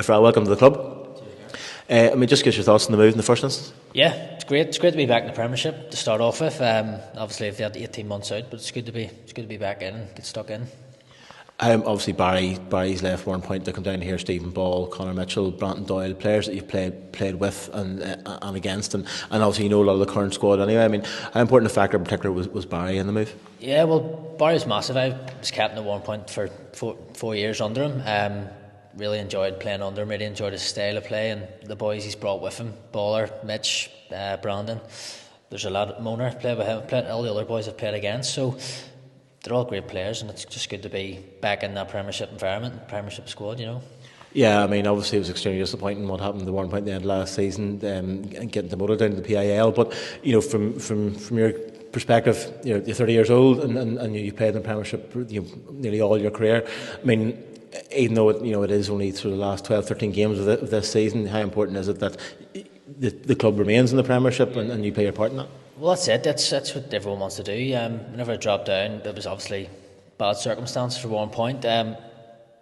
Fra, welcome to the club. Just get your thoughts on the move in the first instance. Yeah, it's great. It's great to be back in the Premiership to start off with. Obviously, I've had 18 months out, but it's good to be back in and get stuck in. Obviously, Barry's left one point to come down here. Stephen Ball, Conor Mitchell, Brandon Doyle, players that you've played with and against, and obviously you know a lot of the current squad anyway. How important a factor in particular was Barry in the move? Yeah, well, Barry's massive. I was captain at one point for four years under him. Really enjoyed playing under him. Really enjoyed his style of play and the boys he's brought with him. Baller, Mitch, Brandon. There's a lot. Moner played with him. All the other boys I've played against. So they're all great players, and it's just good to be back in that Premiership environment, Premiership squad. Yeah, obviously it was extremely disappointing what happened at the one point at the end of last season, and getting demoted down to the PIL. But from your perspective, you're 30 years old and you played in the Premiership nearly all your career. Even though it is only through the last 12, 13 games of this season, how important is it that the club remains in the Premiership and you play your part in that? Well, that's it. That's what everyone wants to do. Whenever I dropped down, there was obviously bad circumstances for one point.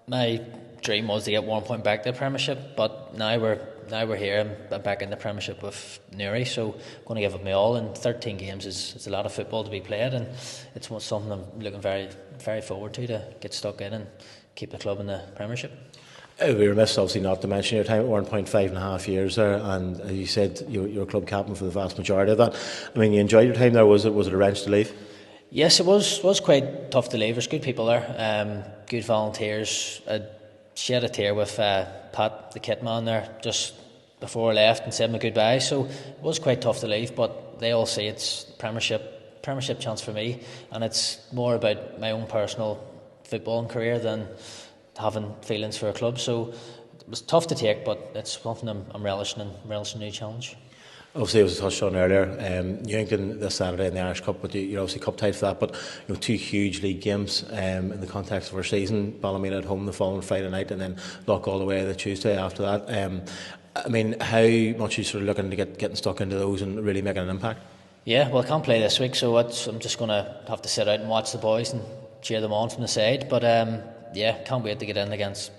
My dream was to get 1 point back to the Premiership, but now we're here. I'm back in the Premiership with Newry, so I'm going to give it my all. And 13 games is a lot of football to be played, and it's something I'm looking very, very forward to get stuck in and keep the club in the Premiership. We were remiss, obviously, not to mention your time at 1.5.5 years there, and as you said, you're club captain for the vast majority of that. You enjoyed your time there. Was it a wrench to leave? Yes, it was quite tough to leave. There's good people there, good volunteers. I shed a tear with Pat, the kit man there, just before I left and said my goodbye. So it was quite tough to leave, but they all say it's Premiership chance for me, and it's more about my own personal footballing career than having feelings for a club. So it was tough to take, but it's something I'm relishing a new challenge. Obviously, it was touched on earlier. New England this Saturday in the Irish Cup, but you're obviously cup tied for that. But two huge league games in the context of our season. Ballymena at home the following Friday night, and then Lock all the way the Tuesday after that. How much are you sort of looking to getting stuck into those and really making an impact? Yeah, well, I can't play this week, so I'm just going to have to sit out and watch the boys and cheer them on from the side. But can't wait to get in against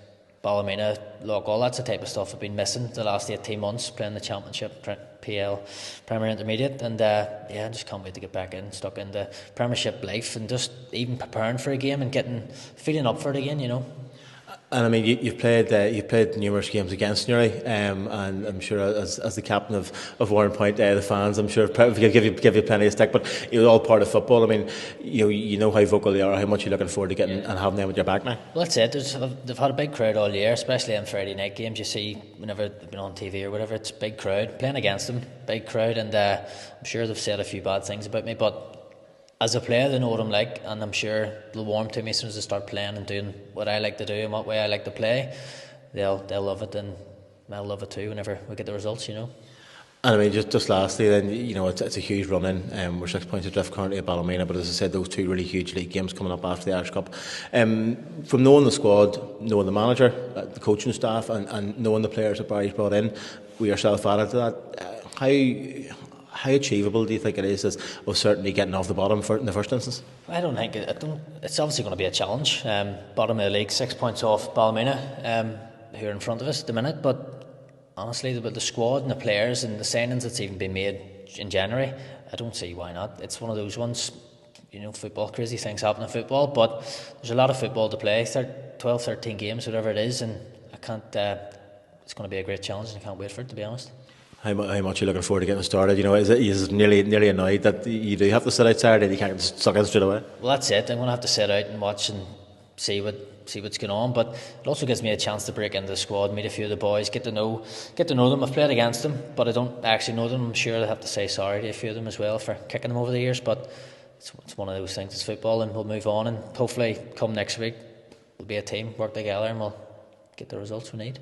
Ballymena, Lockall. That's the type of stuff I've been missing the last 18 months, playing the Championship, PL, Premier Intermediate, and I just can't wait to get back in, stuck in the Premiership life, and just even preparing for a game and feeling up for it again. And you've played numerous games against Newry, and I'm sure as the captain of Warren Point, the fans, I'm sure give you plenty of stick. But it's all part of football. You know how vocal they are, how much you're looking forward to getting and having them with your back now. Well, that's it. They've had a big crowd all year, especially in Friday night games. You see, whenever they've been on TV or whatever, it's a big crowd playing against them, big crowd, and I'm sure they've said a few bad things about me, but as a player, they know what I'm like, and I'm sure they'll warm to me as soon as I start playing and doing what I like to do and what way I like to play. They'll love it, and I'll love it too whenever we get the results. And just lastly, then it's a huge run in. We're 6 points adrift currently at Ballymena, but as I said, those two really huge league games coming up after the Irish Cup. From knowing the squad, knowing the manager, the coaching staff, and knowing the players that Barry's brought in, with yourself added to that, how achievable do you think it is of certainly getting off the bottom in the first instance? I don't think it's obviously going to be a challenge. Bottom of the league, 6 points off Ballymena, who are in front of us at the minute. But honestly, the squad and the players and the signings that's even been made in January, I don't see why not. It's one of those ones, football, crazy things happen in football, but there's a lot of football to play, 12, 13 games, whatever it is, and I can't. It's going to be a great challenge, and I can't wait for it, to be honest. How much are you looking forward to getting started? Is nearly annoyed that you do have to sit out Saturday and you can't get stuck in straight away? Well, that's it. I'm going to have to sit out and watch and see what's going on. But it also gives me a chance to break into the squad, meet a few of the boys, get to know them. I've played against them, but I don't actually know them. I'm sure I have to say sorry to a few of them as well for kicking them over the years. But it's one of those things. It's football, and we'll move on. And hopefully, come next week, we'll be a team, work together, and we'll get the results we need.